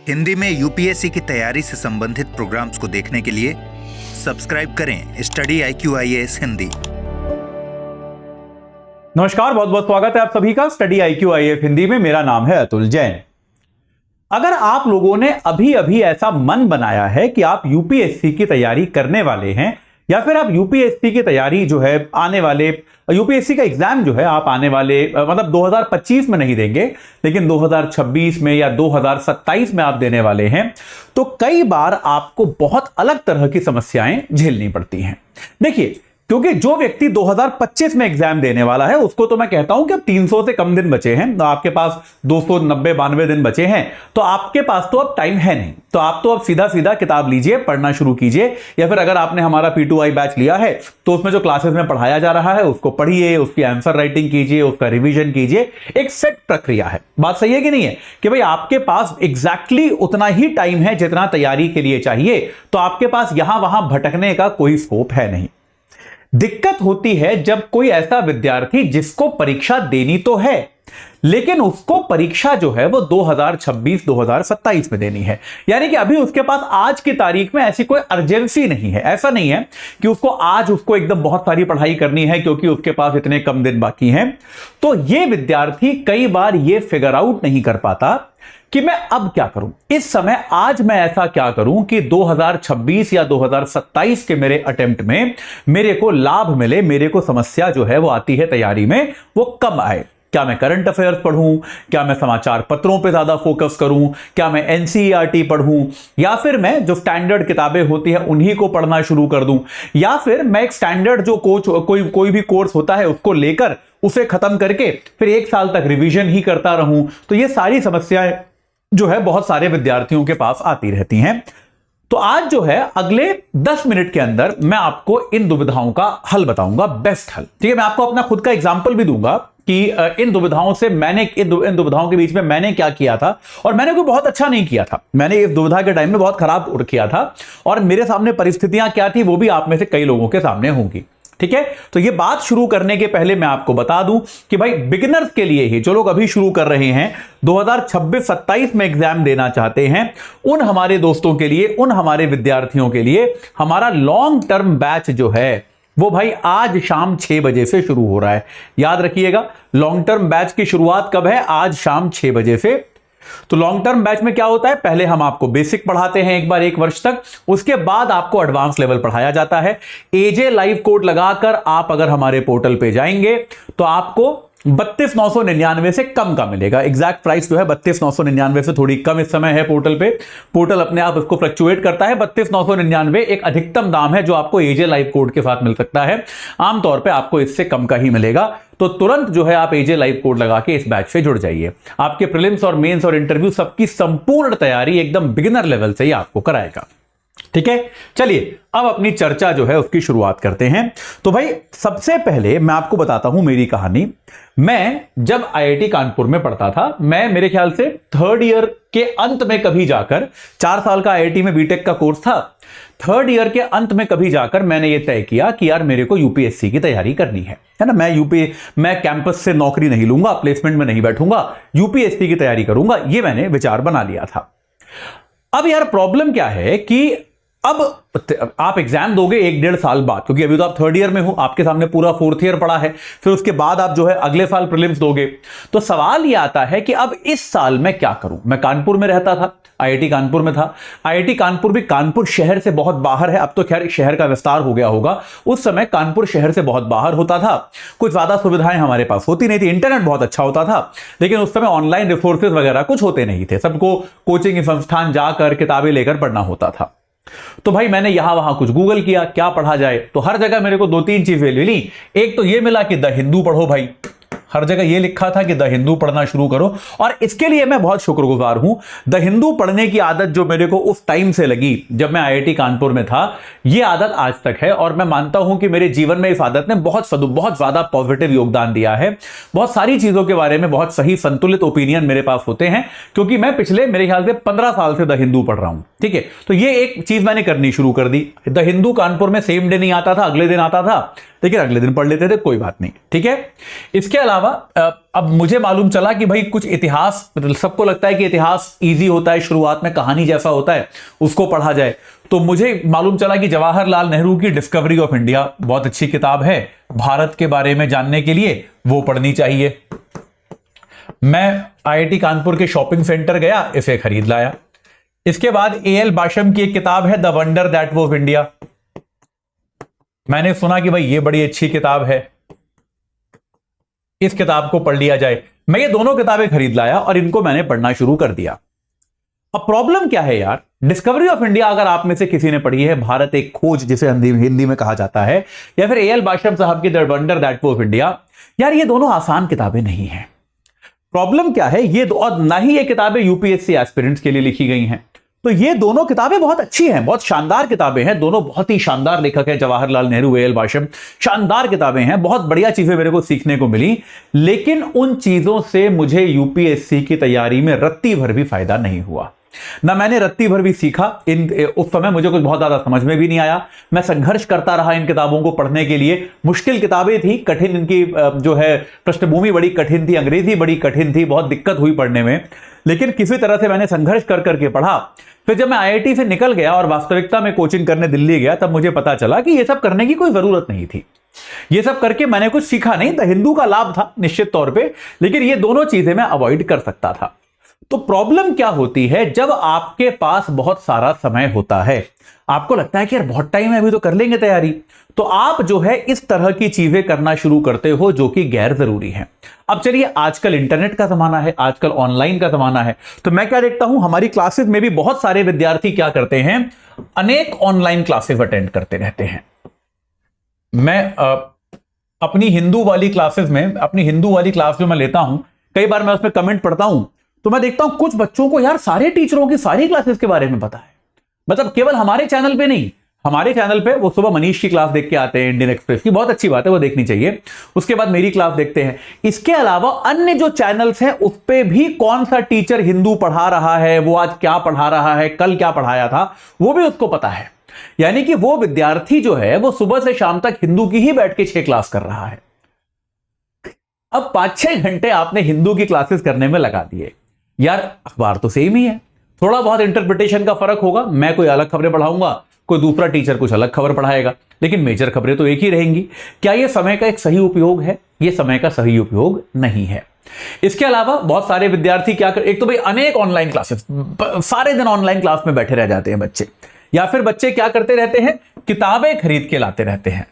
हिंदी में यूपीएससी की तैयारी से संबंधित प्रोग्राम्स को देखने के लिए सब्सक्राइब करें स्टडी IQ-IAS हिंदी। नमस्कार, बहुत बहुत स्वागत है आप सभी का स्टडी IQ-IAS हिंदी में। मेरा नाम है अतुल जैन। अगर आप लोगों ने अभी अभी ऐसा मन बनाया है कि आप यूपीएससी की तैयारी करने वाले हैं या फिर आप यूपीएससी की तैयारी जो है आने वाले यूपीएससी का एग्जाम जो है आप आने वाले मतलब 2025 में नहीं देंगे लेकिन 2026 में या 2027 में आप देने वाले हैं, तो कई बार आपको बहुत अलग तरह की समस्याएं झेलनी पड़ती हैं। देखिए, क्योंकि जो व्यक्ति 2025 में एग्जाम देने वाला है उसको तो मैं कहता हूं कि अब 300 से कम दिन बचे हैं, तो आपके पास 290-92 दिन बचे हैं, तो आपके पास तो अब टाइम है नहीं। तो आप तो अब सीधा सीधा किताब लीजिए, पढ़ना शुरू कीजिए, या फिर अगर आपने हमारा P2I बैच लिया है तो उसमें जो क्लासेस में पढ़ाया जा रहा है उसको पढ़िए, उसकी आंसर राइटिंग कीजिए, उसका रिविजन कीजिए। एक सेट प्रक्रिया है। बात सही है कि नहीं है कि भाई आपके पास एग्जैक्टली उतना ही टाइम है जितना तैयारी के लिए चाहिए, तो आपके पास यहां वहां भटकने का कोई स्कोप है नहीं। दिक्कत होती है जब कोई ऐसा विद्यार्थी जिसको परीक्षा देनी तो है लेकिन उसको परीक्षा जो है वो 2026-2027 में देनी है, यानी कि अभी उसके पास आज की तारीख में ऐसी कोई अर्जेंसी नहीं है। ऐसा नहीं है कि उसको आज उसको एकदम बहुत सारी पढ़ाई करनी है क्योंकि उसके पास इतने कम दिन बाकी हैं। तो ये विद्यार्थी कई बार ये फिगर आउट नहीं कर पाता कि मैं अब क्या करूं, इस समय आज मैं ऐसा क्या करूं कि 2026 या 2027 के मेरे अटेम्प्ट में मेरे को लाभ मिले, मेरे को समस्या जो है वो आती है तैयारी में वो कम आए। क्या मैं करंट अफेयर्स पढ़ूं, क्या मैं समाचार पत्रों पे ज्यादा फोकस करूं, क्या मैं NCERT पढ़ूं, या फिर मैं जो स्टैंडर्ड किताबें होती है उन्हीं को पढ़ना शुरू कर दूं, या फिर मैं एक स्टैंडर्ड जो कोई भी कोर्स होता है उसको लेकर उसे खत्म करके फिर 1 साल तक रिवीजन ही करता रहूं। तो ये सारी समस्याएं जो है बहुत सारे विद्यार्थियों के पास आती रहती हैं। तो आज जो है अगले 10 मिनट के अंदर मैं आपको इन दुविधाओं का हल बताऊंगा, बेस्ट हल। ठीक है, मैं आपको अपना खुद का एग्जांपल भी दूंगा कि इन दुविधाओं से मैंने इन दुविधाओं के बीच में मैंने क्या किया था, और मैंने कोई बहुत अच्छा नहीं किया था। मैंने इस दुविधा के टाइम में बहुत खराब किया था और मेरे सामने परिस्थितियां क्या थी वो भी आप में से कई लोगों के सामने होंगी। ठीक है, तो ये बात शुरू करने के पहले मैं आपको बता दूं कि भाई बिगिनर्स के लिए ही, जो लोग अभी शुरू कर रहे हैं 2026-27 में एग्जाम देना चाहते हैं, उन हमारे दोस्तों के लिए, उन हमारे विद्यार्थियों के लिए हमारा लॉन्ग टर्म बैच जो है वो भाई आज शाम 6 बजे से शुरू हो रहा है। याद रखिएगा, लॉन्ग टर्म बैच की शुरुआत कब है? आज शाम 6 बजे से। तो लॉन्ग टर्म बैच में क्या होता है, पहले हम आपको बेसिक पढ़ाते हैं एक बार 1 वर्ष तक, उसके बाद आपको एडवांस लेवल पढ़ाया जाता है। AJ लाइव कोड लगाकर आप अगर हमारे पोर्टल पे जाएंगे तो आपको 32,999 से कम का मिलेगा। एग्जैक्ट प्राइस जो है 32,999 से थोड़ी कम इस समय है पोर्टल पे। पोर्टल अपने आप इसको फ्लक्चुएट करता है। 32,999 एक अधिकतम दाम है जो आपको AJ लाइव कोड के साथ मिल सकता है। आमतौर पे आपको इससे कम का ही मिलेगा। तो तुरंत जो है आप AJ लाइव कोड लगा के इस बैच से जुड़ जाइए। आपके प्रीलिम्स और मेंस और इंटरव्यू सबकी संपूर्ण तैयारी एकदम बिगिनर लेवल से ही आपको कराएगा। ठीक है, चलिए अब अपनी चर्चा जो है उसकी शुरुआत करते हैं। तो भाई सबसे पहले मैं आपको बताता हूं मेरी कहानी। मैं जब IIT कानपुर में पढ़ता था, मैं मेरे ख्याल से 3rd ईयर के अंत में कभी जाकर, 4 साल का IIT में बीटेक का कोर्स था, 3rd ईयर के अंत में कभी जाकर मैंने ये तय किया कि यार मेरे को यूपीएससी की तैयारी करनी है ना। मैं कैंपस से नौकरी नहीं लूंगा, प्लेसमेंट में नहीं बैठूंगा, यूपीएससी की तैयारी करूंगा, ये मैंने विचार बना लिया था। अब यार प्रॉब्लम क्या है कि अब आप एग्जाम दोगे 1-1.5 साल बाद, क्योंकि अभी तो आप 3rd ईयर में हो, आपके सामने पूरा 4th ईयर पड़ा है, फिर उसके बाद आप जो है अगले साल प्रीलिम्स दोगे। तो सवाल यह आता है कि अब इस साल मैं क्या करूं। मैं कानपुर में रहता था, IIT कानपुर में था। IIT कानपुर भी कानपुर शहर से बहुत बाहर है। अब तो खैर शहर का विस्तार हो गया होगा, उस समय कानपुर शहर से बहुत बाहर होता था। कुछ ज्यादा सुविधाएं हमारे पास होती नहीं थी, इंटरनेट बहुत अच्छा होता था लेकिन उस समय ऑनलाइन रिसोर्सेज वगैरह कुछ होते नहीं थे। सबको कोचिंग संस्थान जाकर किताबें लेकर पढ़ना होता था। तो भाई मैंने यहां वहां कुछ गूगल किया, क्या पढ़ा जाए, तो हर जगह मेरे को 2-3 चीजें मिली। एक तो ये मिला कि द हिंदू पढ़ो भाई, हर जगह ये लिखा था कि द हिंदू पढ़ना शुरू करो, और इसके लिए मैं बहुत शुक्रगुजार हूं। द हिंदू पढ़ने की आदत जो मेरे को उस टाइम से लगी जब मैं IIT कानपुर में था, ये आदत आज तक है, और मैं मानता हूं कि मेरे जीवन में इस आदत ने बहुत ज्यादा पॉजिटिव योगदान दिया है। बहुत सारी चीजों के बारे में बहुत सही संतुलित ओपिनियन मेरे पास होते हैं, क्योंकि मैं पिछले मेरे ख्याल से 15 साल से द हिंदू पढ़ रहा हूं। ठीक है, तो ये एक चीज मैंने करनी शुरू कर दी। द हिंदू कानपुर में सेम डे नहीं आता था, अगले दिन आता था, लेकिन अगले दिन पढ़ लेते थे, कोई बात नहीं, ठीक है। इसके अलावा अब मुझे मालूम चला कि भाई कुछ इतिहास, सबको लगता है कि इतिहास इजी होता है, शुरुआत में कहानी जैसा होता है, उसको पढ़ा जाए। तो मुझे मालूम चला कि जवाहरलाल नेहरू की डिस्कवरी ऑफ इंडिया बहुत अच्छी किताब है, भारत के बारे में जानने के लिए वो पढ़नी चाहिए। मैं IIT कानपुर के शॉपिंग सेंटर गया, इसे खरीद लाया। इसके बाद A.L. बाशम की एक किताब है the wonder that was India. मैंने सुना कि भाई ये बड़ी अच्छी किताब है, इस किताब को पढ़ लिया जाए। मैं ये दोनों किताबें खरीद लाया और इनको मैंने पढ़ना शुरू कर दिया। अब प्रॉब्लम क्या है यार, डिस्कवरी ऑफ इंडिया अगर आप में से किसी ने पढ़ी है, भारत एक खोज जिसे हिंदी में कहा जाता है, या फिर A.L. बाशम साहब की the wonder that was India, यार ये दोनों आसान किताबें नहीं हैं। प्रॉब्लम क्या है, ये और ना ही ये किताबें यूपीएससी एस्पिरेंट्स के लिए लिखी गई हैं। तो ये दोनों किताबें बहुत अच्छी हैं, बहुत शानदार किताबें हैं, दोनों बहुत ही शानदार लेखक हैं, जवाहरलाल नेहरू, A.L. बाशम, शानदार किताबें हैं, बहुत बढ़िया चीजें मेरे को सीखने को मिली। लेकिन उन चीजों से मुझे यूपीएससी की तैयारी में रत्ती भर भी फायदा नहीं हुआ, ना मैंने रत्ती भर भी सीखा। उस समय मुझे कुछ बहुत ज्यादा समझ में भी नहीं आया। मैं संघर्ष करता रहा इन किताबों को पढ़ने के लिए। मुश्किल किताबें थी, कठिन, इनकी जो है पृष्ठभूमि बड़ी कठिन थी, अंग्रेजी बड़ी कठिन थी, बहुत दिक्कत हुई पढ़ने में, लेकिन किसी तरह से मैंने संघर्ष कर करके पढ़ा। फिर जब मैं IIT से निकल गया और वास्तविकता में कोचिंग करने दिल्ली गया, तब मुझे पता चला कि ये सब करने की कोई जरूरत नहीं थी। ये सब करके मैंने कुछ सीखा नहीं। द हिंदू का लाभ था निश्चित तौर पे, लेकिन ये दोनों चीजें मैं अवॉइड कर सकता था। तो प्रॉब्लम क्या होती है, जब आपके पास बहुत सारा समय होता है, आपको लगता है कि यार बहुत टाइम है, अभी तो कर लेंगे तैयारी, तो आप जो है इस तरह की चीजें करना शुरू करते हो जो कि गैर जरूरी है। अब चलिए, आजकल इंटरनेट का जमाना है, आजकल ऑनलाइन का जमाना है, तो मैं क्या देखता हूं, हमारी क्लासेस में भी बहुत सारे विद्यार्थी क्या करते हैं, अनेक ऑनलाइन क्लासेस अटेंड करते रहते हैं। मैं अपनी हिंदू वाली क्लासेस में, अपनी हिंदू वाली क्लास जो मैं लेता हूं, कई बार मैं उसमें कमेंट पढ़ता हूं, तो मैं देखता हूं कुछ बच्चों को यार सारे टीचरों की सारी क्लासेस के बारे में पता है। मतलब केवल हमारे चैनल पे नहीं, हमारे चैनल पे वो सुबह मनीष की क्लास देख के आते हैं, इंडियन एक्सप्रेस की, बहुत अच्छी बात है, वो देखनी चाहिए। उसके बाद मेरी क्लास देखते हैं। इसके अलावा अन्य जो चैनल्स हैं उस पे भी कौन सा टीचर हिंदू पढ़ा रहा है, वो आज क्या पढ़ा रहा है, कल क्या पढ़ाया था, वो भी उसको पता है। यानी कि वो विद्यार्थी जो है वो सुबह से शाम तक हिंदू की ही बैठ के 6 क्लास कर रहा है। अब 5-6 घंटे आपने हिंदू की क्लासेस करने में लगा दिए। यार अखबार तो सेम ही है, थोड़ा बहुत इंटरप्रिटेशन का फर्क होगा, मैं कोई अलग खबरें पढ़ाऊंगा, कोई दूसरा टीचर कुछ अलग खबर पढ़ाएगा, लेकिन मेजर खबरें तो एक ही रहेंगी। क्या यह समय का एक सही उपयोग है? यह समय का सही उपयोग नहीं है। इसके अलावा बहुत सारे विद्यार्थी क्या कर, एक तो भाई अनेक ऑनलाइन क्लासेस, सारे दिन ऑनलाइन क्लास में बैठे रह जाते हैं बच्चे, या फिर बच्चे क्या करते रहते हैं, किताबें खरीद के लाते रहते हैं।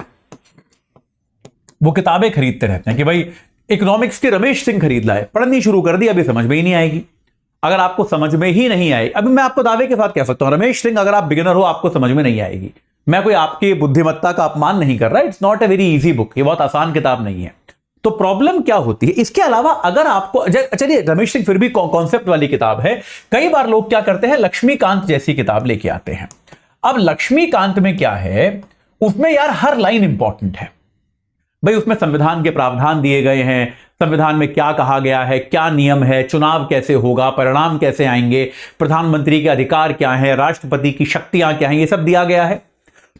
वो किताबें खरीदते रहते हैं कि भाई इकोनॉमिक्स के रमेश सिंह खरीद लाए, पढ़नी शुरू कर दी, अभी समझ में ही नहीं आएगी। अगर आपको समझ में ही नहीं आए, अभी मैं आपको दावे के साथ कह सकता हूं, रमेश सिंह अगर आप बिगिनर हो, आपको समझ में नहीं आएगी। मैं कोई आपकी बुद्धिमत्ता का अपमान नहीं कर रहा, it's not a very easy book, ये बहुत आसान किताब नहीं है। तो प्रॉब्लम क्या होती है, इसके अलावा अगर आपको, चलिए रमेश सिंह फिर भी कॉन्सेप्ट वाली किताब है, कई बार लोग क्या करते हैं, लक्ष्मीकांत जैसी किताब लेके आते हैं। अब लक्ष्मीकांत में क्या है, उसमें यार हर लाइन इंपॉर्टेंट है भाई, उसमें संविधान के प्रावधान दिए गए हैं, संविधान में क्या कहा गया है, क्या नियम है, चुनाव कैसे होगा, परिणाम कैसे आएंगे, प्रधानमंत्री के अधिकार क्या है, राष्ट्रपति की शक्तियां क्या हैं, ये सब दिया गया है।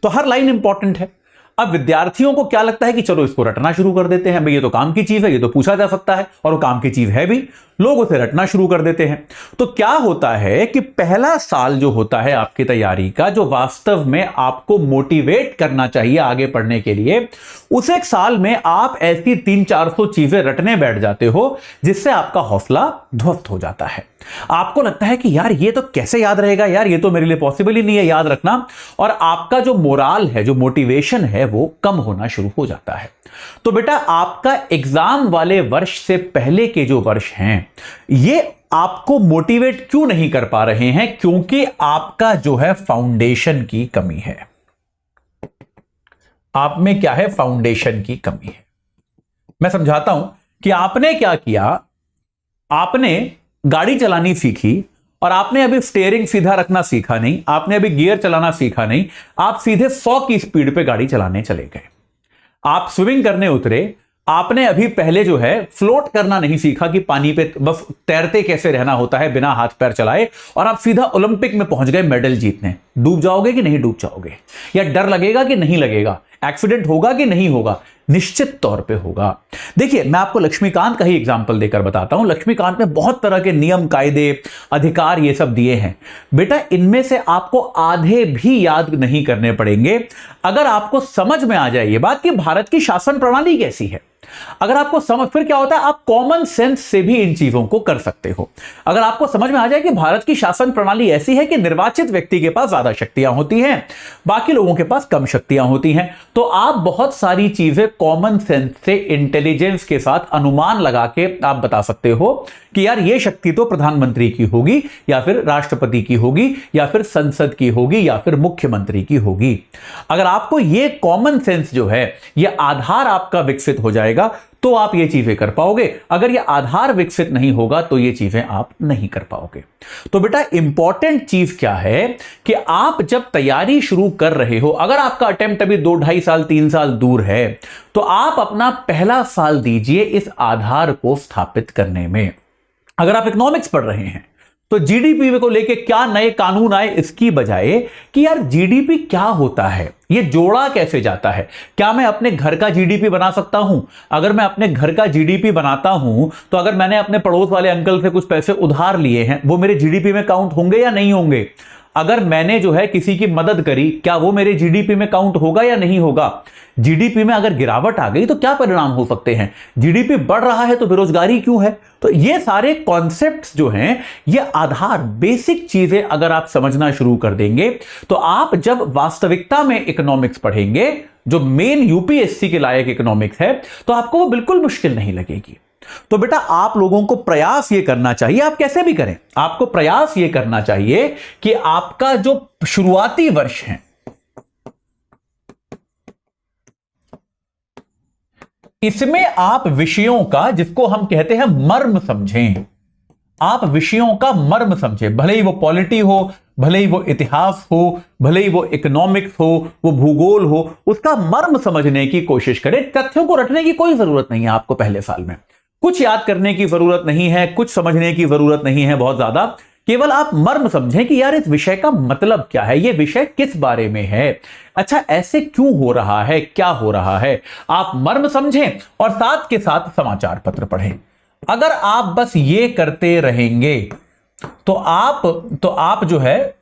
तो हर लाइन इंपॉर्टेंट है। अब विद्यार्थियों को क्या लगता है कि चलो इसको रटना शुरू कर देते हैं, भाई ये तो काम की चीज है, ये तो पूछा जा सकता है, और वो काम की चीज है भी, लोग उसे रटना शुरू कर देते हैं। तो क्या होता है कि पहला साल जो होता है आपकी तैयारी का, जो वास्तव में आपको मोटिवेट करना चाहिए आगे पढ़ने के लिए, उस एक साल में आप ऐसी 300-400 चीजें रटने बैठ जाते हो, जिससे आपका हौसला ध्वस्त हो जाता है। आपको लगता है कि यार ये तो कैसे याद रहेगा, यार ये तो मेरे लिए पॉसिबल ही नहीं है याद रखना, और आपका जो मोराल है, जो मोटिवेशन है, वो कम होना शुरू हो जाता है। तो बेटा आपका एग्जाम वाले वर्ष से पहले के जो वर्ष हैं, ये आपको मोटिवेट क्यों नहीं कर पा रहे हैं? क्योंकि आपका जो है फाउंडेशन की कमी है। आप में क्या है? फाउंडेशन की कमी है। मैं समझाता हूं कि आपने क्या किया, आपने गाड़ी चलानी सीखी और आपने अभी स्टीयरिंग सीधा रखना सीखा नहीं, आपने अभी गियर चलाना सीखा नहीं, आप सीधे 100 की स्पीड पे गाड़ी चलाने चले गए। आप स्विमिंग करने उतरे, आपने अभी पहले जो है फ्लोट करना नहीं सीखा कि पानी पे बस तैरते कैसे रहना होता है बिना हाथ पैर चलाए, और आप सीधा ओलंपिक में पहुंच गए मेडल जीतने। डूब जाओगे कि नहीं डूब जाओगे, या डर लगेगा कि नहीं लगेगा, एक्सीडेंट होगा कि नहीं होगा? निश्चित तौर पे होगा। देखिए, मैं आपको लक्ष्मीकांत का ही एग्जाम्पल देकर बताता हूं। लक्ष्मीकांत में बहुत तरह के नियम, कायदे, अधिकार ये सब दिए हैं। बेटा, इनमें से आपको आधे भी याद नहीं करने पड़ेंगे अगर आपको समझ में आ जाए ये बात कि भारत की शासन प्रणाली कैसी है। अगर आपको समझ, फिर क्या होता है, आप कॉमन सेंस से भी इन चीजों को कर सकते हो। अगर आपको समझ में आ जाए कि भारत की शासन प्रणाली ऐसी है कि निर्वाचित व्यक्ति के पास ज्यादा शक्तियां होती हैं, बाकी लोगों के पास कम शक्तियां होती हैं, तो आप बहुत सारी चीजें कॉमन सेंस से, इंटेलिजेंस के साथ अनुमान लगा के आप बता सकते हो कि यार ये शक्ति तो प्रधानमंत्री की होगी, या फिर राष्ट्रपति की होगी, या फिर संसद की होगी, या फिर मुख्यमंत्री की होगी। अगर आपको ये कॉमन सेंस जो है, ये आधार आपका विकसित हो जाएगा, तो आप ये चीजें कर पाओगे। अगर ये आधार विकसित नहीं होगा तो ये चीजें आप नहीं कर पाओगे। तो बेटा, इंपॉर्टेंट चीज क्या है कि आप जब तैयारी शुरू कर रहे हो, अगर आपका अटेम्प्ट अभी 2, 2.5 साल, 3 साल दूर है, तो आप अपना पहला साल दीजिए इस आधार को स्थापित करने में। अगर आप इकोनॉमिक्स पढ़ रहे हैं तो जीडीपी को लेके क्या नए कानून आए, इसकी बजाय कि यार जीडीपी क्या होता है, ये जोड़ा कैसे जाता है, क्या मैं अपने घर का जीडीपी बना सकता हूं? अगर मैं अपने घर का जीडीपी बनाता हूं तो अगर मैंने अपने पड़ोस वाले अंकल से कुछ पैसे उधार लिए हैं, वो मेरे जीडीपी में काउंट होंगे या नहीं होंगे? अगर मैंने जो है किसी की मदद करी, क्या वो मेरे जीडीपी में काउंट होगा या नहीं होगा? जीडीपी में अगर गिरावट आ गई तो क्या परिणाम हो सकते हैं? जीडीपी बढ़ रहा है तो बेरोजगारी क्यों है? तो ये सारे कॉन्सेप्ट्स जो हैं, ये आधार, बेसिक चीजें अगर आप समझना शुरू कर देंगे, तो आप जब वास्तविकता में इकोनॉमिक्स पढ़ेंगे, जो मेन यूपीएससी के लायक इकोनॉमिक्स है, तो आपको वो बिल्कुल मुश्किल नहीं लगेगी। तो बेटा, आप लोगों को प्रयास ये करना चाहिए, आप कैसे भी करें, आपको प्रयास ये करना चाहिए कि आपका जो शुरुआती वर्ष है, इसमें आप विषयों का, जिसको हम कहते हैं मर्म, समझें। आप विषयों का मर्म समझें, भले ही वो पॉलिटी हो, भले ही वो इतिहास हो, भले ही वो इकोनॉमिक्स हो, वो भूगोल हो, उसका मर्म समझने की कोशिश करें। तथ्यों को रटने की कोई जरूरत नहीं है आपको पहले साल में, कुछ याद करने की जरूरत नहीं है, कुछ समझने की जरूरत नहीं है बहुत ज्यादा। केवल आप मर्म समझें कि यार इस विषय का मतलब क्या है, ये विषय किस बारे में है, अच्छा ऐसे क्यों हो रहा है, क्या हो रहा है। आप मर्म समझें और साथ के साथ समाचार पत्र पढ़ें। अगर आप बस ये करते रहेंगे तो आप जो है,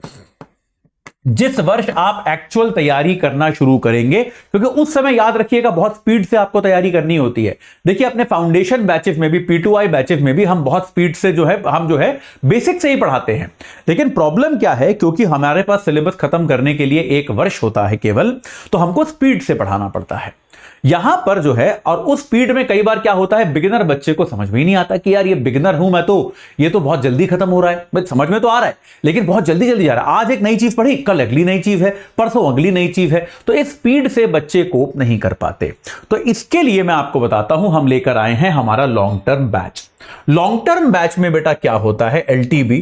जिस वर्ष आप एक्चुअल तैयारी करना शुरू करेंगे, क्योंकि उस समय याद रखिएगा बहुत स्पीड से आपको तैयारी करनी होती है। देखिए, अपने फाउंडेशन बैचेस में भी, P2I बैचेस में भी हम बहुत स्पीड से हम जो है बेसिक से ही पढ़ाते हैं। लेकिन प्रॉब्लम क्या है, क्योंकि हमारे पास सिलेबस खत्म करने के लिए 1 वर्ष होता है केवल, तो हमको स्पीड से पढ़ाना पड़ता है यहां पर जो है। और उस स्पीड में कई बार क्या होता है, बिगिनर बच्चे को समझ में ही नहीं आता कि यार ये बिगिनर हूं मैं, तो ये तो बहुत जल्दी खत्म हो रहा है। बस समझ में तो आ रहा है लेकिन बहुत जल्दी जल्दी जा रहा है। आज एक नई चीज पढ़ी, कल अगली नई चीज है, परसों अगली नई चीज है, तो इस स्पीड से बच्चे कोप नहीं कर पाते। तो इसके लिए मैं आपको बताता हूं, हम लेकर आए हैं हमारा long term batch. Long term batch में बेटा क्या होता है, LTB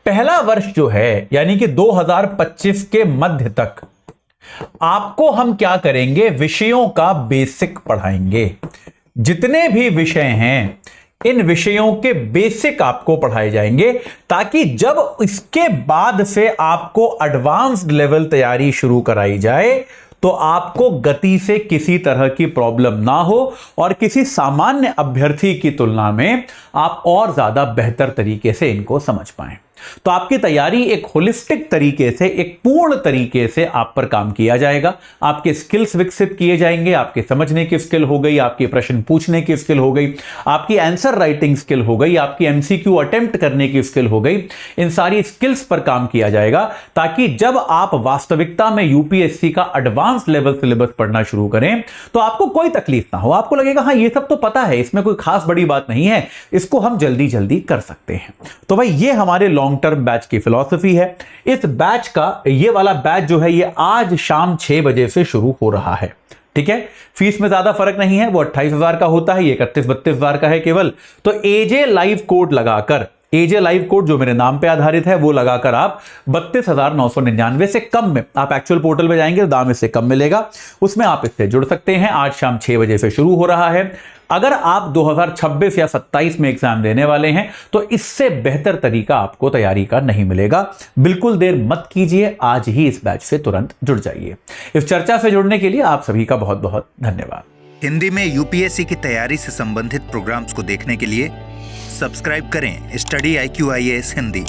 पहला वर्ष जो है, यानी कि 2025 के मध्य तक आपको हम क्या करेंगे, विषयों का बेसिक पढ़ाएंगे। जितने भी विषय हैं, इन विषयों के बेसिक आपको पढ़ाए जाएंगे, ताकि जब इसके बाद से आपको एडवांस्ड लेवल तैयारी शुरू कराई जाए तो आपको गति से किसी तरह की प्रॉब्लम ना हो और किसी सामान्य अभ्यर्थी की तुलना में आप और ज्यादा बेहतर तरीके से इनको समझ पाएं। तो आपकी तैयारी एक होलिस्टिक तरीके से, एक पूर्ण तरीके से आप पर काम किया जाएगा। आपके स्किल्स विकसित किए जाएंगे, आपके समझने की स्किल हो गई, आपके प्रश्न पूछने की स्किल हो गई, आपकी आंसर राइटिंग स्किल हो गई, आपकी MCQ अटेम्प्ट करने की स्किल हो गई। इन सारी स्किल्स पर काम किया जाएगा, ताकि जब आप वास्तविकता में यूपीएससी का एडवांस लेवल सिलेबस पढ़ना शुरू करें तो आपको कोई तकलीफ ना हो, आपको लगेगा हाँ ये सब तो पता है, इसमें कोई खास बड़ी बात नहीं है, इसको हम जल्दी जल्दी कर सकते हैं। तो भाई ये हमारे लॉन्ग टर्म बैच की फिलॉसफी है। इस बैच का, ये वाला बैच जो है, ये आज शाम 6 बजे से शुरू हो रहा है। ठीक है, फीस में ज्यादा फर्क नहीं है, वो 28,000 का होता है, ये 31-32,000 का है केवल। तो AJ लाइव कोड लगाकर, AJ लाइव कोड जो मेरे नाम पे आधारित है वो लगाकर आप 32,999 से कम में, आप एक्चुअल पोर्टल में जाएंगे तो दाम इससे कम मिलेगा, उसमें आप इससे जुड़ सकते हैं। आज शाम 6 बजे से शुरू हो रहा है। अगर आप 2026 या 27 में एग्जाम देने वाले हैं तो इससे बेहतर तरीका आपको तैयारी का नहीं मिलेगा। बिल्कुल देर मत कीजिए, आज ही इस बैच से तुरंत जुड़ जाइए। इस चर्चा से जुड़ने के लिए आप सभी का बहुत बहुत धन्यवाद। हिंदी में यूपीएससी की तैयारी से संबंधित प्रोग्राम्स को देखने के लिए सब्सक्राइब करें स्टडी IQ IAS हिंदी।